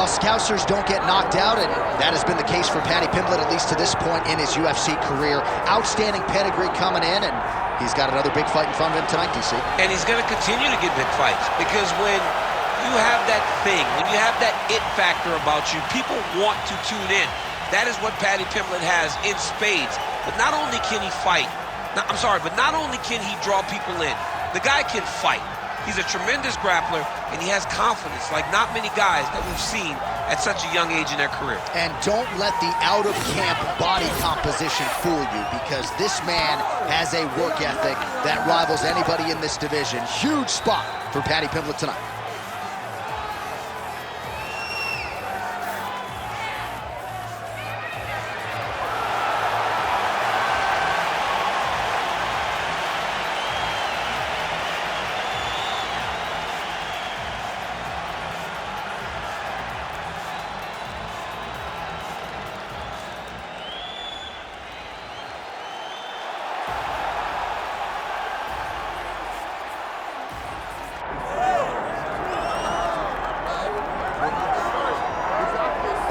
Well, Scousers don't get knocked out, and that has been the case for Paddy Pimblett, at least to this point in his UFC career. Outstanding pedigree coming in, and he's got another big fight in front of him tonight, DC. And he's going to continue to get big fights, because when you have that thing, when you have that it factor about you, people want to tune in. That is what Paddy Pimblett has in spades. But not only can he fight, but not only can he draw people in, the guy can fight. He's a tremendous grappler, and he has confidence like not many guys that we've seen at such a young age in their career. And don't let the out-of-camp body composition fool you, because this man has a work ethic that rivals anybody in this division. Huge spot for Paddy Pimblett tonight.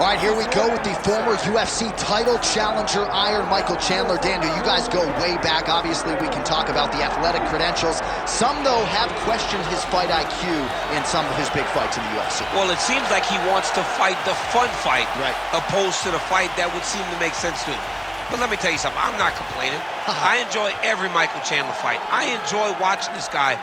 All right, here we go with the former UFC title challenger, Iron Michael Chandler. Daniel, you guys go way back. Obviously, we can talk about the athletic credentials. Some, though, have questioned his fight IQ in some of his big fights in the UFC. Well, it seems like he wants to fight the fun fight, right, opposed to the fight that would seem to make sense to him. But let me tell you something, I'm not complaining. I enjoy every Michael Chandler fight. I enjoy watching this guy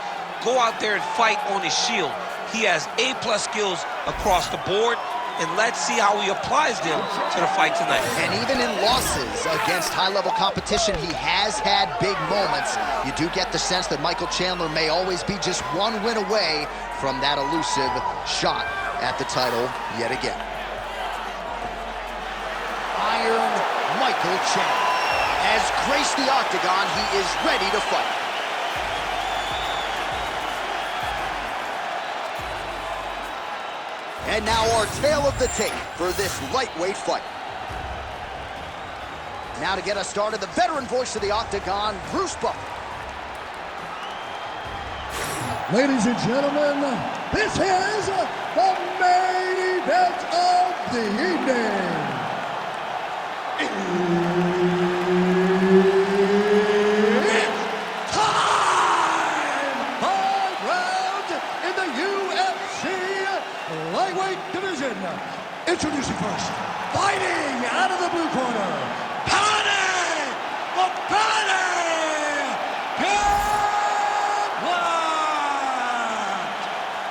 go out there and fight on his shield. He has A-plus skills across the board, and let's see how he applies them to the fight tonight. And even in losses against high-level competition, he has had big moments. You do get the sense that Michael Chandler may always be just one win away from that elusive shot at the title yet again. Iron Michael Chandler has graced the octagon. He is ready to fight. And now our tale of the tape for this lightweight fight. Now to get us started, the veteran voice of the octagon, Bruce Buffer. Ladies and gentlemen, this is the main event of the evening. It's time! 5 rounds in the UFC lightweight division. Introducing first, fighting out of the blue corner, Paddy Pimblett!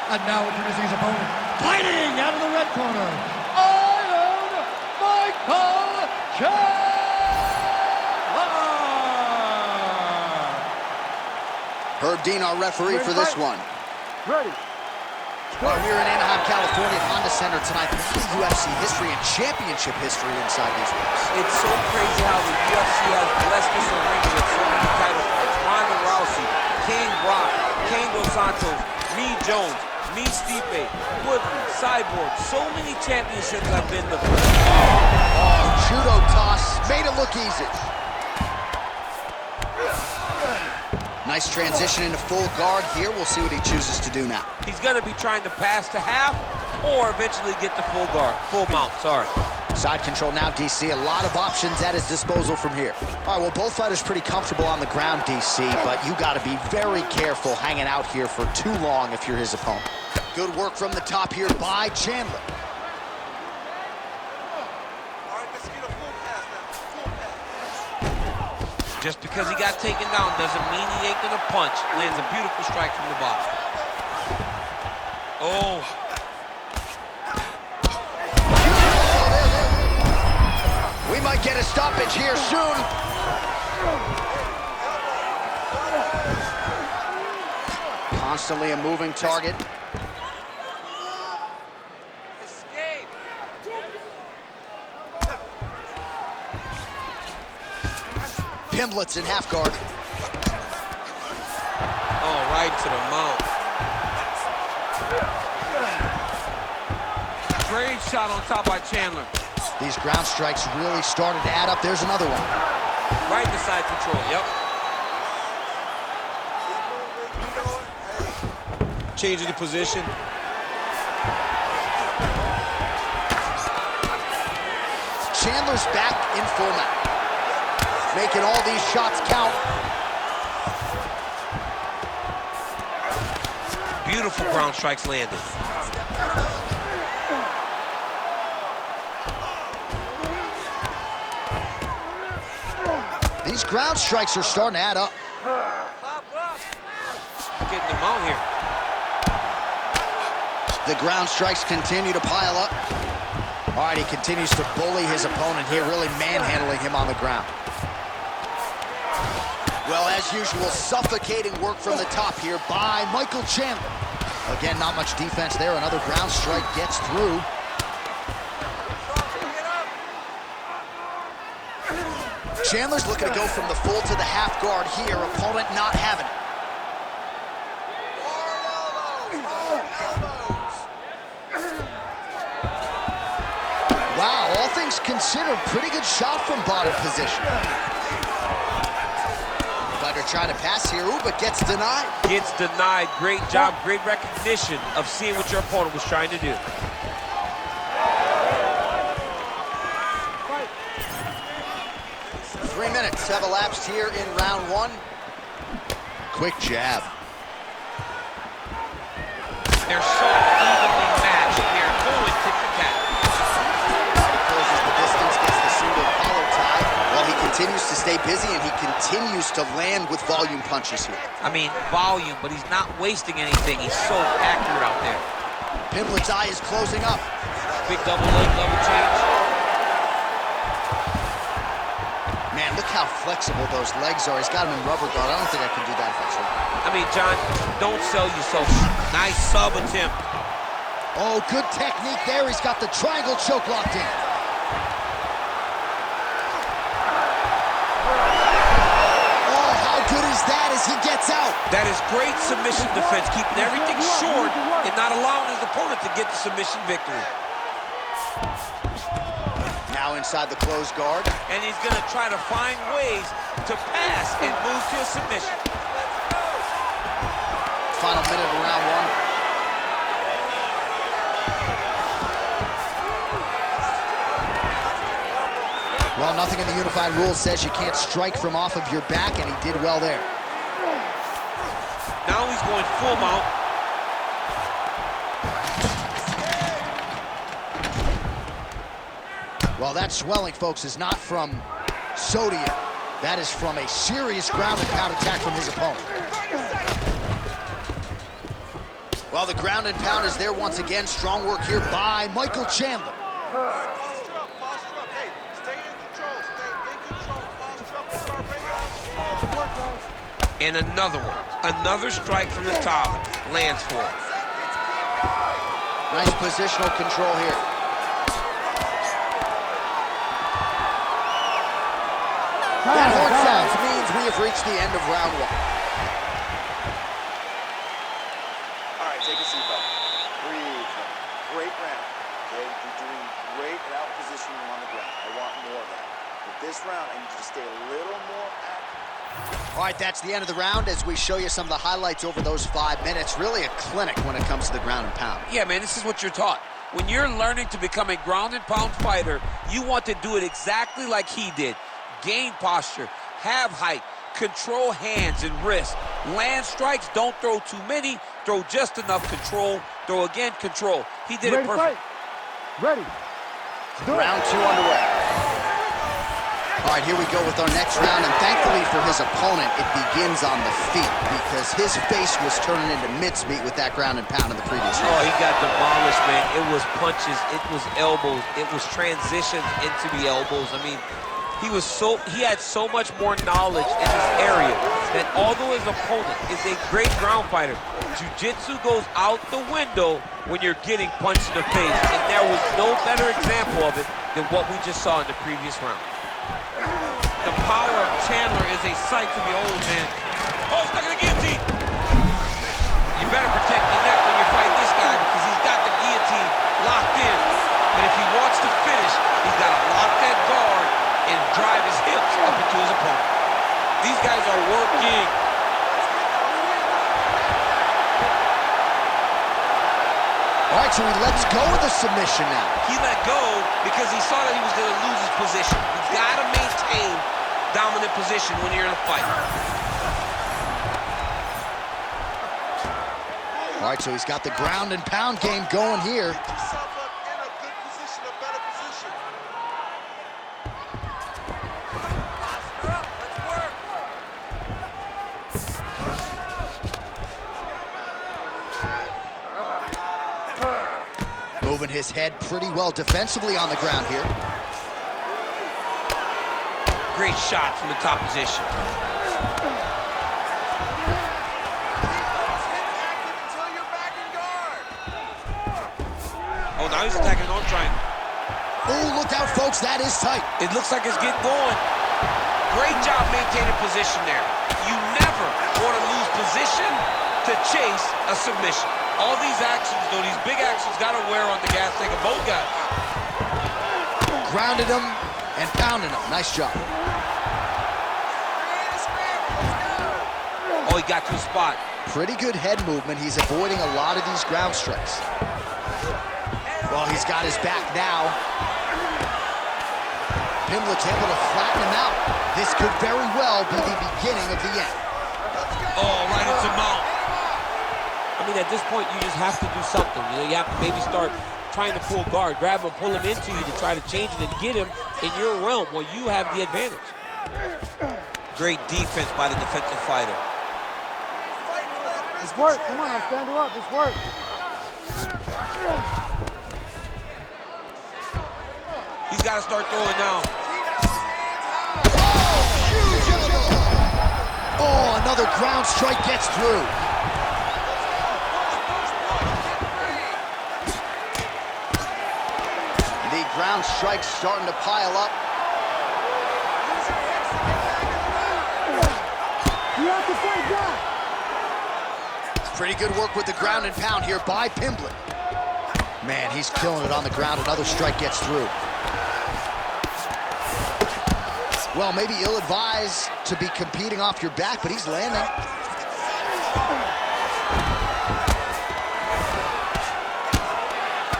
And now introducing his opponent, fighting out of the red corner, Iron Michael Chandler! Herb Dean, our referee for this one. Ready. Well, here in Anaheim, California, at Honda Center tonight, this is UFC history and championship history inside these rings. It's so crazy how the UFC has blessed this arena with so many title fights. Ronda Rousey, King Brock, King Dos Santos, me Jones, me Stipe, Woodley, Cyborg. So many championships have been the first. Oh, judo toss, made it look easy. Nice transition into full guard here. We'll see what he chooses to do now. He's going to be trying to pass to half or eventually get the full guard, full mount, sorry. Side control now, DC. A lot of options at his disposal from here. All right, well, both fighters pretty comfortable on the ground, DC, but you got to be very careful hanging out here for too long if you're his opponent. Good work from the top here by Chandler. Just because he got taken down doesn't mean he ain't gonna punch. Lands a beautiful strike from the bottom. Oh. We might get a stoppage here soon. Constantly a moving target. Escape. Pimblett's in half guard. Oh, right to the mount. Great shot on top by Chandler. These ground strikes really started to add up. There's another one. Right to side control, yep. Changing the position. Chandler's back in full mount. Making all these shots count. Beautiful ground strikes landed. These ground strikes are starting to add up. Getting them out here. The ground strikes continue to pile up. All right, he continues to bully his opponent here, really manhandling him on the ground. Well, as usual, suffocating work from the top here by Michael Chandler. Again, not much defense there. Another ground strike gets through. Chandler's looking to go from the full to the half guard here. Opponent not having it. Wow, all things considered, pretty good shot from bottom position. Fighter trying to pass here, ooh, but gets denied. Gets denied. Great job, great recognition of seeing what your opponent was trying to do. 3 minutes have elapsed here in round one. Quick jab. They're so evenly matched. They're going tit for tat. Closes the distance, gets the single collar tie, while he continues to stay busy and he continues to land with volume punches here. I mean, volume, but he's not wasting anything. He's so accurate out there. Pimblett's eye is closing up. Big double leg, double change. Man, look how flexible those legs are. He's got him in rubber guard. I don't think I can do that if I try. I mean, John, don't sell yourself. Nice sub attempt. Oh, good technique there. He's got the triangle choke locked in. Oh, how good is that as he gets out? That is great submission defense, keeping everything short and not allowing his opponent to get the submission victory. Now inside the closed guard. And he's going to try to find ways to pass and move to a submission. Final minute of round one. Well, nothing in the unified rules says you can't strike from off of your back, and he did well there. Now he's going full mount. Well, that swelling, folks, is not from sodium. That is from a serious ground and pound attack from his opponent. Well, the ground and pound is there once again. Strong work here by Michael Chandler. And another one. Another strike from the top. Lands for him. Nice positional control here. That horn sounds means we have reached the end of round one. All right, take a seat, buddy. Breathe. Great round. Okay, you're doing great at out positioning him on the ground. I want more of that. But this round, I need you to stay a little more active. All right, that's the end of the round as we show you some of the highlights over those 5 minutes. Really a clinic when it comes to the ground and pound. Yeah, man, this is what you're taught. When you're learning to become a ground and pound fighter, you want to do it exactly like he did. Gain posture, have height, control hands and wrists. Land strikes, don't throw too many, throw just enough, control, throw again, control. He did it perfect. Ready. Round two underway. All right, here we go with our next round, and thankfully for his opponent, it begins on the feet because his face was turning into mincemeat with that ground and pound in the previous round. Oh, he got demolished, man. It was punches, it was elbows, it was transitions into the elbows. I mean, he had so much more knowledge in this area that although his opponent is a great ground fighter, jiu-jitsu goes out the window when you're getting punched in the face. And there was no better example of it than what we just saw in the previous round. The power of Chandler is a sight to behold, man. Oh, stuck in the guillotine. You better protect your neck when you fight this guy because he's got the guillotine locked in. And if he wants to finish, he's got to lock that guard and drive his hips up into his opponent. These guys are working. All right, so he lets go of the submission now. He let go because he saw that he was going to lose his position. You've got to maintain dominant position when you're in a fight. All right, so he's got the ground and pound game going here. Get yourself up in a good position, a better position. Moving his head pretty well defensively on the ground here. Great shot from the top position. Oh, now he's attacking an arm triangle. Oh, look out, folks. That is tight. It looks like it's getting going. Great job maintaining position there. You never want to lose position to chase a submission. All these actions, though, these big actions, got to wear on the gas tank of both guys. Grounded him and pounded him. Nice job. Oh, he got to the spot. Pretty good head movement. He's avoiding a lot of these ground strikes. Well, he's got his back now. Pimlet's able to flatten him out. This could very well be the beginning of the end. Oh, right into mount. I mean, at this point, you just have to do something. You know, you have to maybe start trying to pull guard, grab him, pull him into you to try to change it and get him in your realm where you have the advantage. Great defense by the defensive fighter. It's work. Come on, I'll stand you up. It's work. He's got to start throwing now. Oh, another ground strike gets through. The ground strikes starting to pile up. You have to fight back. Pretty good work with the ground and pound here by Pimblett. Man, he's killing it on the ground. Another strike gets through. Well, maybe ill-advised to be competing off your back, but he's landing.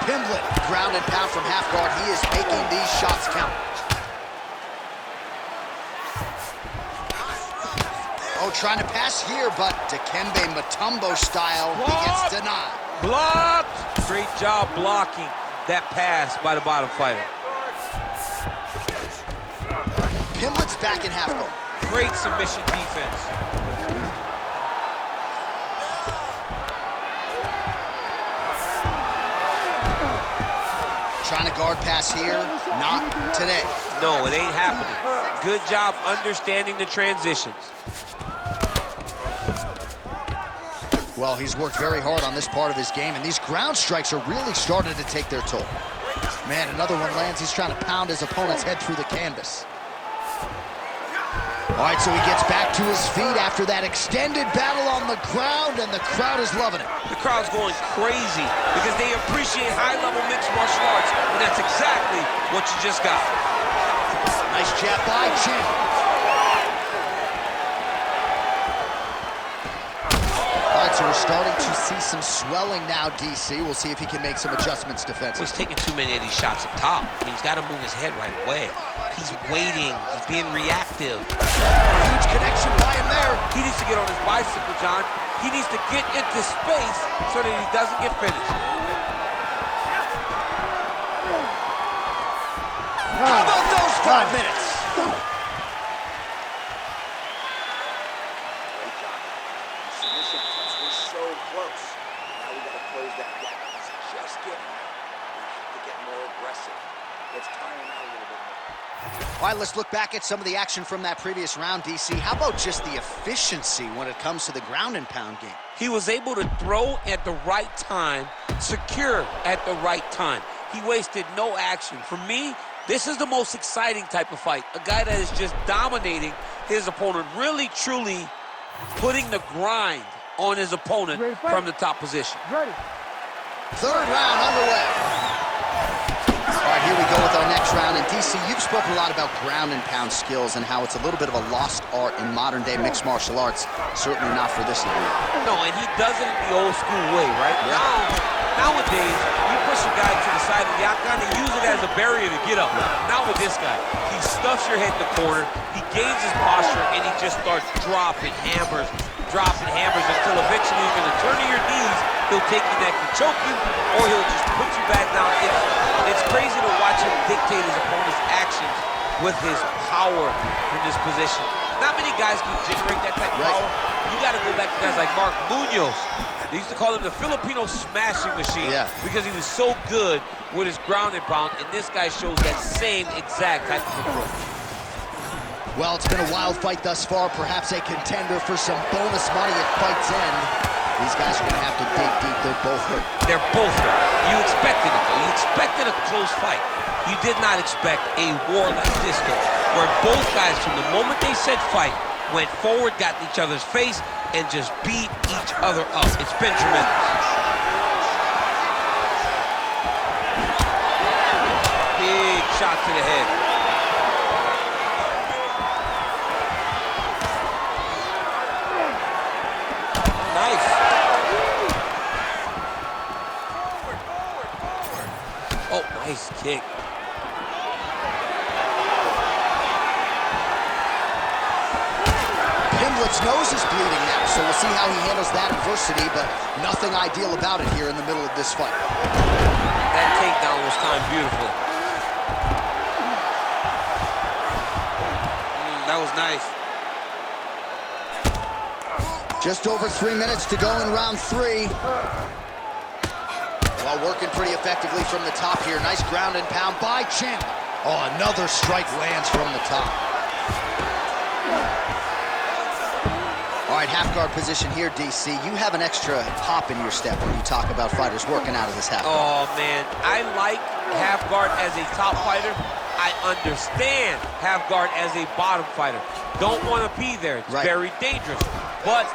Pimblett, ground and pound from half guard. He is making these shots count. Oh, trying to pass here, but Dikembe Mutombo style, he gets denied. Blocked! Great job blocking that pass by the bottom fighter. Pimblett's back in half guard. Great submission defense. Trying to guard pass here, not today. No, it ain't happening. Good job understanding the transitions. Well, he's worked very hard on this part of his game, and these ground strikes are really starting to take their toll. Man, another one lands. He's trying to pound his opponent's head through the canvas. All right, so he gets back to his feet after that extended battle on the ground, and the crowd is loving it. The crowd's going crazy because they appreciate high-level mixed martial arts, and that's exactly what you just got. Nice jab by Chin. All right, so we're starting to see some swelling now, DC. We'll see if he can make some adjustments defensively. He's taking too many of these shots up top. I mean, he's got to move his head right away. He's waiting. He's being reactive. Huge connection by him there. He needs to get on his bicycle, John. He needs to get into space so that he doesn't get finished. How about those 5 minutes? Great job. The submission touch was so close. Now we got to close that gap. He's just getting there. We have to get more aggressive. Let's tire him out a little bit more. All right, let's look back at some of the action from that previous round, DC. How about just the efficiency when it comes to the ground and pound game? He was able to throw at the right time, secure at the right time. He wasted no action. For me, this is the most exciting type of fight. A guy that is just dominating his opponent, really, truly putting the grind on his opponent from the top position. Ready. Third round underway. All right, here we go with our next round. And DC, you've spoken a lot about ground and pound skills and how it's a little bit of a lost art in modern day mixed martial arts. Certainly not for this league. No, and he does it in the old school way, right? Yeah. Now, Nowadays, you push a guy to the side of the octagon and use it as a barrier to get up. Not with this guy. He stuffs your head in the corner, he gains his posture, and he just starts dropping hammers until eventually you're going to turn to your knees. He'll take your neck and choke you, or he'll just put you back down. It's crazy to watch him dictate his opponent's actions with his power from this position. Not many guys can generate that type of power. You got to go back to guys like Mark Munoz. They used to call him the Filipino smashing machine because he was so good with his ground and pound, and this guy shows that same exact type of approach. Well, it's been a wild fight thus far, perhaps a contender for some bonus money at fight's end. These guys are going to have to dig deep. They're both hurt. They're both hurt. You expected it, though. You expected a close fight. You did not expect a war like this, though, where both guys, from the moment they said fight, went forward, got in each other's face, and just beat each other up. It's been tremendous. Big shot to the head. Nice. Oh, nice kick. Pimlet's nose is bleeding now, so we'll see how he handles that adversity, but nothing ideal about it here in the middle of this fight. That takedown was timed beautifully. That was nice. Just over 3 minutes to go in round 3. Well, working pretty effectively from the top here. Nice ground and pound by Chandler. Oh, another strike lands from the top. All right, half guard position here, DC. You have an extra hop in your step when you talk about fighters working out of this half guard. Oh, man. I like half guard as a top fighter. I understand half guard as a bottom fighter. Don't want to be there. It's very dangerous. But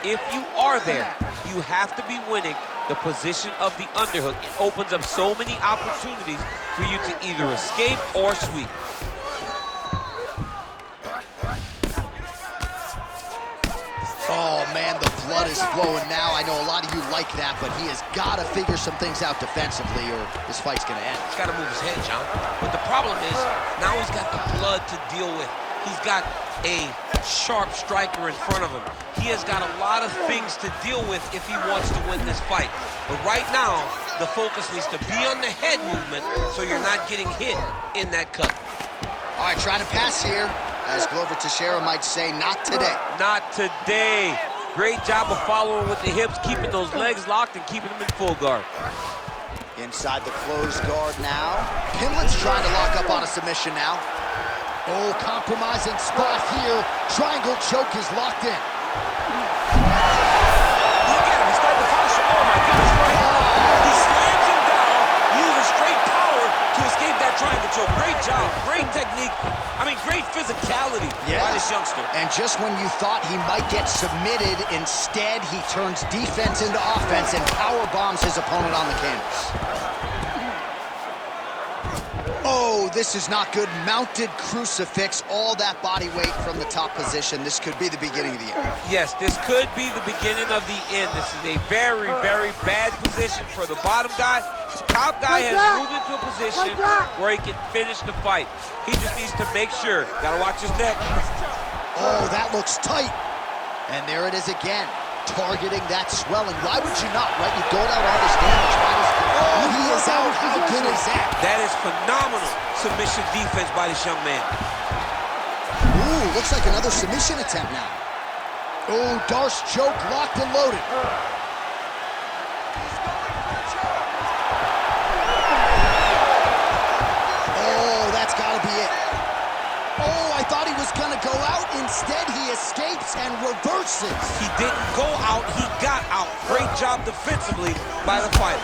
if you are there, you have to be winning the position of the underhook. It opens up so many opportunities for you to either escape or sweep. Oh, man, the blood is flowing now. I know a lot of you like that, but he has got to figure some things out defensively or this fight's going to end. He's got to move his head, John. But the problem is, now he's got the blood to deal with. He's got a sharp striker in front of him. He has got a lot of things to deal with if he wants to win this fight. But right now, the focus needs to be on the head movement so you're not getting hit in that cut. All right, trying to pass here. As Glover Teixeira might say, not today. Not today. Great job of following with the hips, keeping those legs locked and keeping them in full guard. Inside the closed guard now. Pimlet's trying to lock up on a submission now. Oh, compromising spot here. Triangle choke is locked in. Look at him, he's got the posture. Oh my goodness, right now. He slams him down, uses straight power to escape that triangle choke. Great job, great technique. I mean, great physicality by this youngster. And just when you thought he might get submitted, instead he turns defense into offense and power bombs his opponent on the canvas. Oh, this is not good. Mounted crucifix, all that body weight from the top position. This could be the beginning of the end. Yes, this could be the beginning of the end. This is a very, very bad position for the bottom guy. The top guy has moved into a position where he can finish the fight. He just needs to make sure. Gotta watch his neck. Oh, that looks tight. And there it is again, targeting that swelling. Why would you not, right? You dole out all this damage. Oh, he is out. How good is that? That is phenomenal submission defense by this young man. Ooh, looks like another submission attempt now. Oh, Darce choke locked and loaded. Oh, that's gotta be it. Oh, I thought he was gonna go out. Instead, he escapes and reverses. He didn't go out, he got out. Great job defensively by the fighter.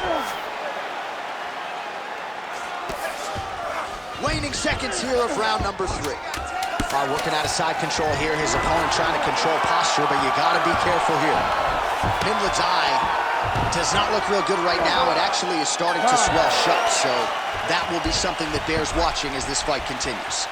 Waning seconds here of round number 3. Working out of side control here. His opponent trying to control posture, but you gotta be careful here. Pimlet's eye does not look real good right now. It actually is starting to swell shut, so that will be something that bears watching as this fight continues.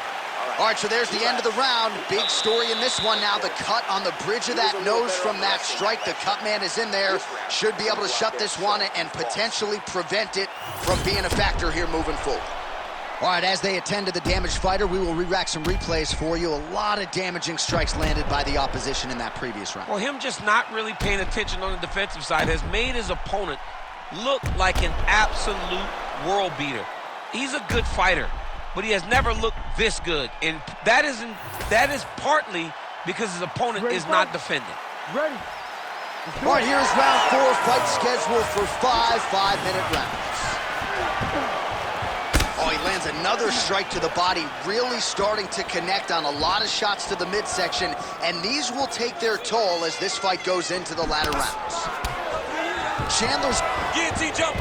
All All right, so there's the end of the round. Big story in this one now. The cut on the bridge of that nose from that strike. The cut man is in there. Should be able to shut this one and potentially prevent it from being a factor here moving forward. All right, as they attend to the damaged fighter, we will re-rack some replays for you. A lot of damaging strikes landed by the opposition in that previous round. Well, him just not really paying attention on the defensive side has made his opponent look like an absolute world beater. He's a good fighter, but he has never looked this good, and that is partly because his opponent is not defending. Ready. All right, here's round 4, fight scheduled for 5 5-minute rounds. Oh, he lands another strike to the body, really starting to connect on a lot of shots to the midsection, and these will take their toll as this fight goes into the latter rounds. Chandler's Guillotine jump.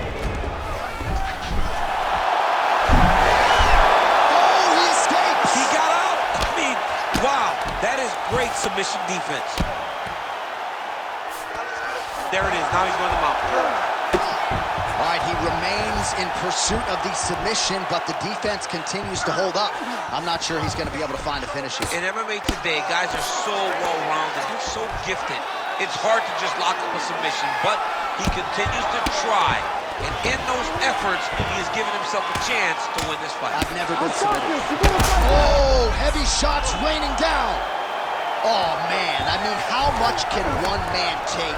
Oh, he escapes! He got out. I mean, wow, that is great submission defense. There it is. Now he's going to mount. All right, he remains in pursuit of the submission, but the defense continues to hold up. I'm not sure he's going to be able to find a finish here. In MMA today, guys are so well-rounded. They're so gifted. It's hard to just lock up a submission, but he continues to try. And in those efforts, he has given himself a chance to win this fight. I've never been submitted. Oh, heavy shots raining down. Oh, man, I mean, how much can one man take?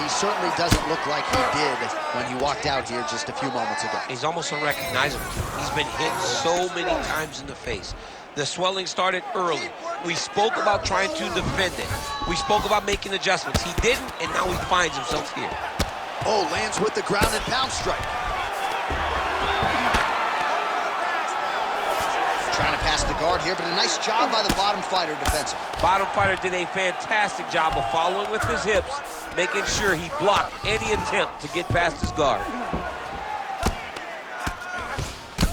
He certainly doesn't look like he did when he walked out here just a few moments ago. He's almost unrecognizable. He's been hit so many times in the face. The swelling started early. We spoke about trying to defend it. We spoke about making adjustments. He didn't, and now he finds himself here. Oh, lands with the ground and pound strike. Trying to pass the guard here, but a nice job by the bottom fighter defensively. Bottom fighter did a fantastic job of following with his hips, making sure he blocked any attempt to get past his guard.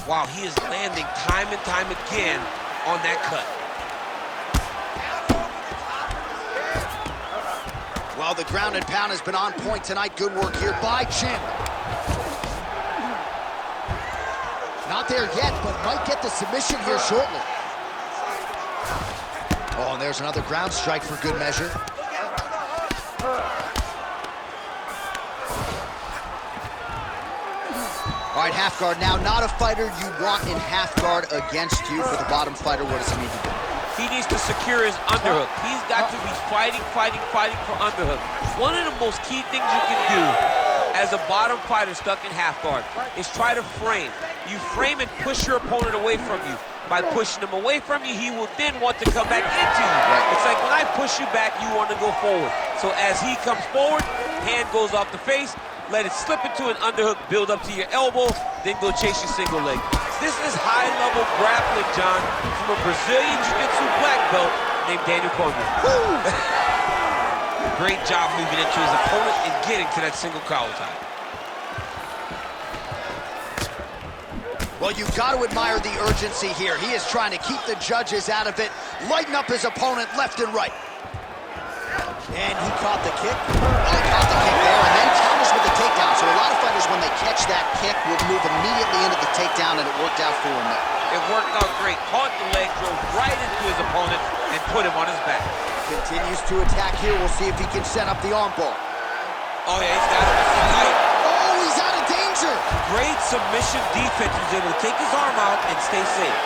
Wow, he is landing time and time again on that cut. Well, the ground and pound has been on point tonight. Good work here by Chandler. Not there yet, but might get the submission here shortly. Oh, and there's another ground strike for good measure. All right, half guard now. Not a fighter you want in half guard against you. For the bottom fighter, what does he need to do? He needs to secure his underhook. He's got to be fighting for underhook. One of the most key things you can do as a bottom fighter stuck in half guard is try to frame. You frame and push your opponent away from you. By pushing him away from you, he will then want to come back into you. It's like when I push you back, you want to go forward. So as he comes forward, hand goes off the face, let it slip into an underhook, build up to your elbow, then go chase your single leg. This is high-level grappling, John, from a Brazilian Jiu-Jitsu black belt named Daniel Cormier. Great job moving into his opponent and getting to that single collar tie. Well, you've got to admire the urgency here. He is trying to keep the judges out of it, lighten up his opponent left and right. And he caught the kick. Well, he caught the kick there and then counters with the takedown. So a lot of fighters, when they catch that kick, will move immediately into the takedown, and it worked out for him there. It worked out great. Caught the leg, drove right into his opponent, and put him on his back. Continues to attack here. We'll see if he can set up the arm bar. Oh, yeah, he's got him. Oh, he's out of danger. Great submission defense. He was able to take his arm out and stay safe.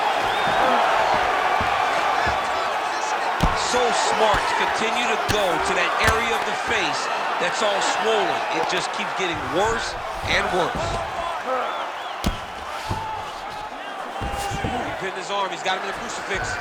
So smart to continue to go to that area of the face that's all swollen. It just keeps getting worse and worse. He pinned his arm. He's got him in a crucifix.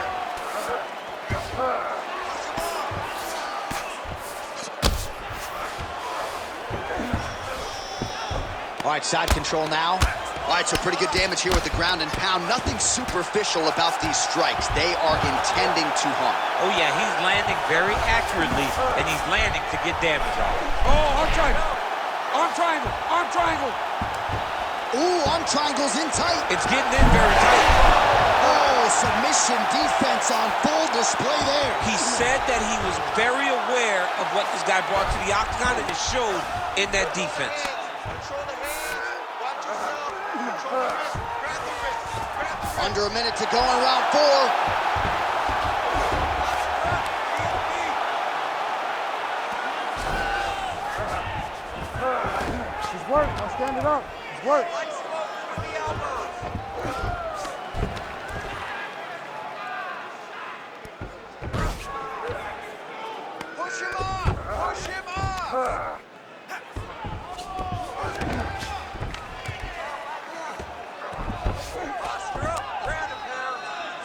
All right, side control now. All right, so pretty good damage here with the ground and pound. Nothing superficial about these strikes. They are intending to harm. Oh, yeah, he's landing very accurately, and he's landing to get damage off. Oh, arm triangle. Arm triangle. Arm triangle. Ooh, arm triangle's in tight. It's getting in very tight. Oh, submission defense on full display there. He said that he was very aware of what this guy brought to the octagon, and it showed in that defense. Control the hands. Watch yourself. Control the wrist. Grab the wrist. Under a minute to go in round 4. Round it up. It's work. Like smoke through the elbows. Push him off! Push him off!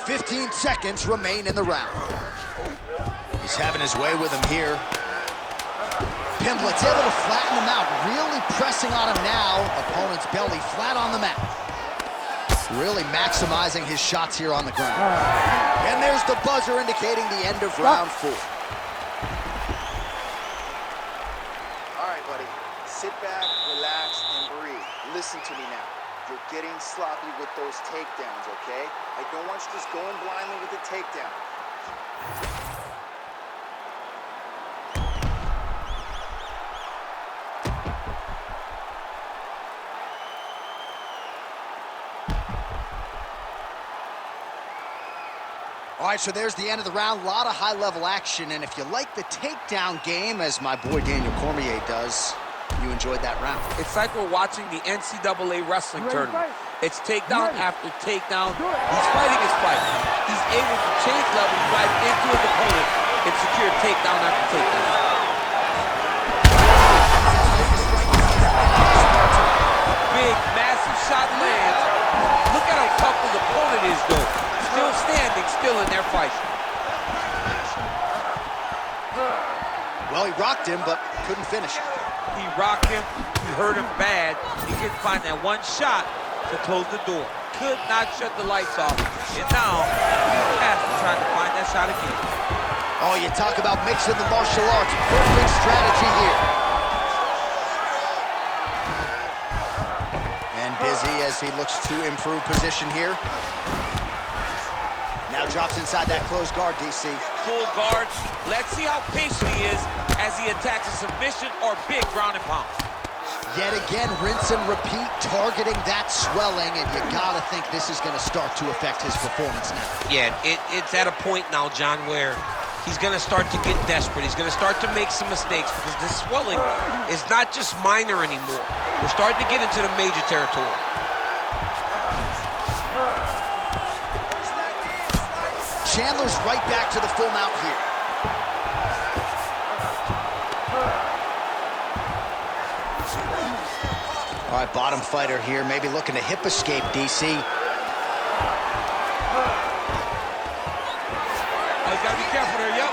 15 seconds remain in the round. He's having his way with him here. Pimblett's able to flatten him out, really pressing on him now. Opponent's belly flat on the mat. Really maximizing his shots here on the ground. And there's the buzzer indicating the end of round 4. All right, buddy. Sit back, relax, and breathe. Listen to me now. You're getting sloppy with those takedowns, okay? I don't want you just going blindly with the takedown. All right, so there's the end of the round. A lot of high-level action, and if you like the takedown game, as my boy Daniel Cormier does, you enjoyed that round. It's like we're watching the NCAA wrestling tournament. It's takedown after takedown. He's fighting his fight. He's able to change levels right into his opponent and secure takedown after takedown. Big, massive shot lands. Look at how tough his opponent is, though. Still standing, still in their fight. Well, he rocked him, but couldn't finish. He rocked him, he hurt him bad. He couldn't find that one shot to close the door. Could not shut the lights off. And now, he has to try to find that shot again. Oh, you talk about mixing the martial arts. Perfect strategy here. And busy as he looks to improve position here. Now drops inside that closed guard, DC. Full guard. Let's see how patient he is as he attacks a submission or big ground and pound. Yet again, rinse and repeat, targeting that swelling, and you gotta think this is gonna start to affect his performance now. Yeah, it's at a point now, John, where he's gonna start to get desperate. He's gonna start to make some mistakes because this swelling is not just minor anymore. We're starting to get into the major territory. Chandler's right back to the full mount here. All right, bottom fighter here, maybe looking to hip escape, DC. Oh, he's got to be careful there, yo.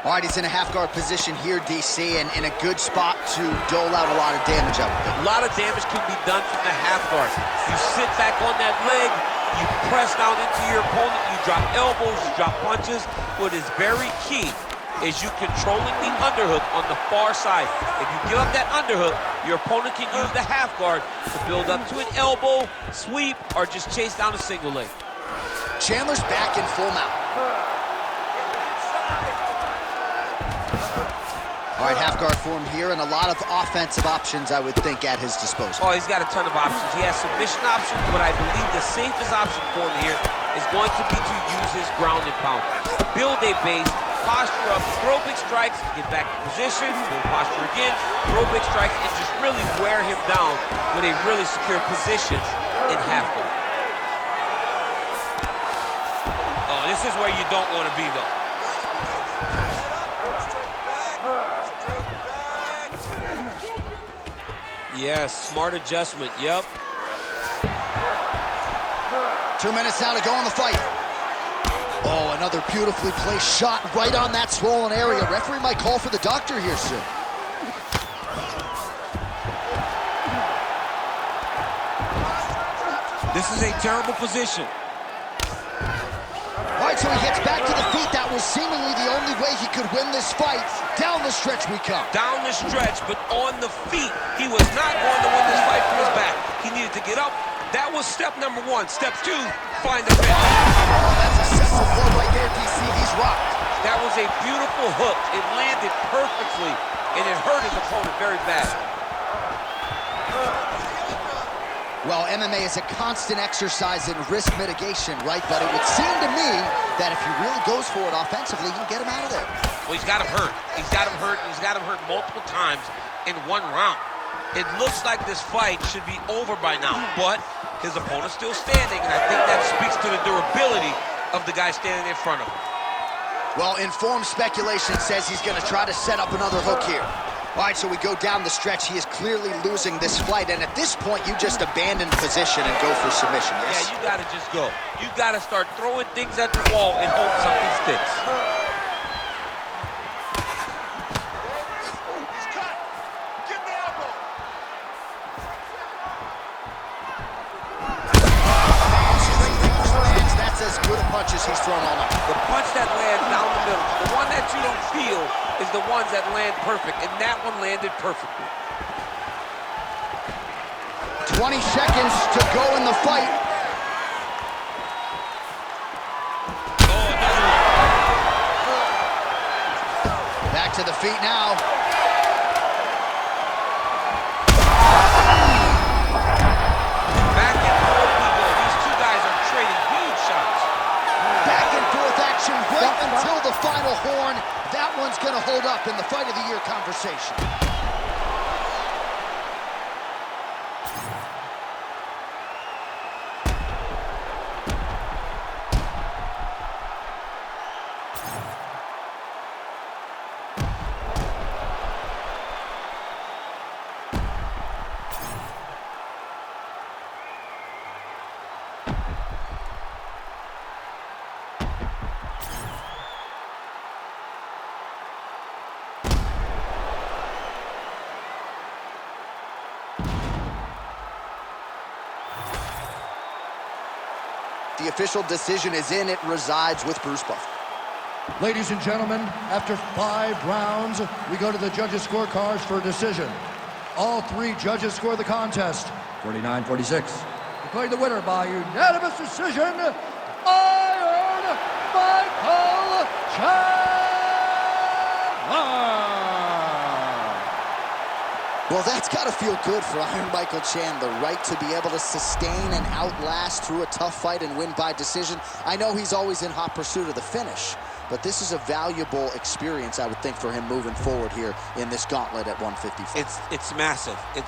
All right, he's in a half-guard position here, DC, and in a good spot to dole out a lot of damage up with it. A lot of damage can be done from the half guard. You sit back on that leg, you press down into your opponent, you drop elbows, you drop punches. What is very key is you controlling the underhook on the far side. If you give up that underhook, your opponent can use the half guard to build up to an elbow, sweep, or just chase down a single leg. Chandler's back in full mount. All right, half-guard form here, and a lot of offensive options, I would think, at his disposal. Oh, he's got a ton of options. He has submission options, but I believe the safest option for him here is going to be to use his ground and pound. Build a base, posture up, throw big strikes, get back in position, build posture again, throw big strikes, and just really wear him down with a really secure position in half-guard. Oh, this is where you don't want to be, though. Yes, smart adjustment, yep. 2 minutes now to go in the fight. Oh, another beautifully placed shot right on that swollen area. Referee might call for the doctor here soon. This is a terrible position. All right, so he gets back to the feet. That was seemingly the only way he could win this fight. Down the stretch we come. Down the stretch, but on the feet. He was not going to win this fight from his back. He needed to get up. That was step number one. Step two, find the finish. Oh, that's a sensible blow right there, DC. He's rocked. That was a beautiful hook. It landed perfectly, and it hurt his opponent very bad. Well, MMA is a constant exercise in risk mitigation, right? But it would seem to me that if he really goes for it offensively, you can get him out of there. Well, he's got him hurt. He's got him hurt, and he's got him hurt multiple times in one round. It looks like this fight should be over by now, but his opponent's still standing, and I think that speaks to the durability of the guy standing in front of him. Well, informed speculation says he's going to try to set up another hook here. All right, so we go down the stretch. He is clearly losing this fight, and at this point, you just abandon position and go for submission, yes? Yeah, you got to just go. You got to start throwing things at the wall and hope something sticks. He's cut. Give him the elbow. That's as good a punch as he's thrown all night. The punch that lands down the middle, the one that you don't feel, is the ones that land perfect, and that one landed perfectly. 20 seconds to go in the fight. Oh, another one. Back to the feet now. Back and forth we go. These two guys are trading huge shots. Back and forth action right until the final horn. That one's going to hold up in the Fight of the Year conversation. The official decision is in. It resides with Bruce Buffer. Ladies and gentlemen, after 5 rounds, we go to the judges' scorecards for a decision. All 3 judges score the contest 49-46. Declared the winner by unanimous decision, Iron Michael Chandler. Well, that's got to feel good for Iron Michael Chan, the right to be able to sustain and outlast through a tough fight and win by decision. I know he's always in hot pursuit of the finish, but this is a valuable experience, I would think, for him moving forward here in this gauntlet at 155. It's massive. It's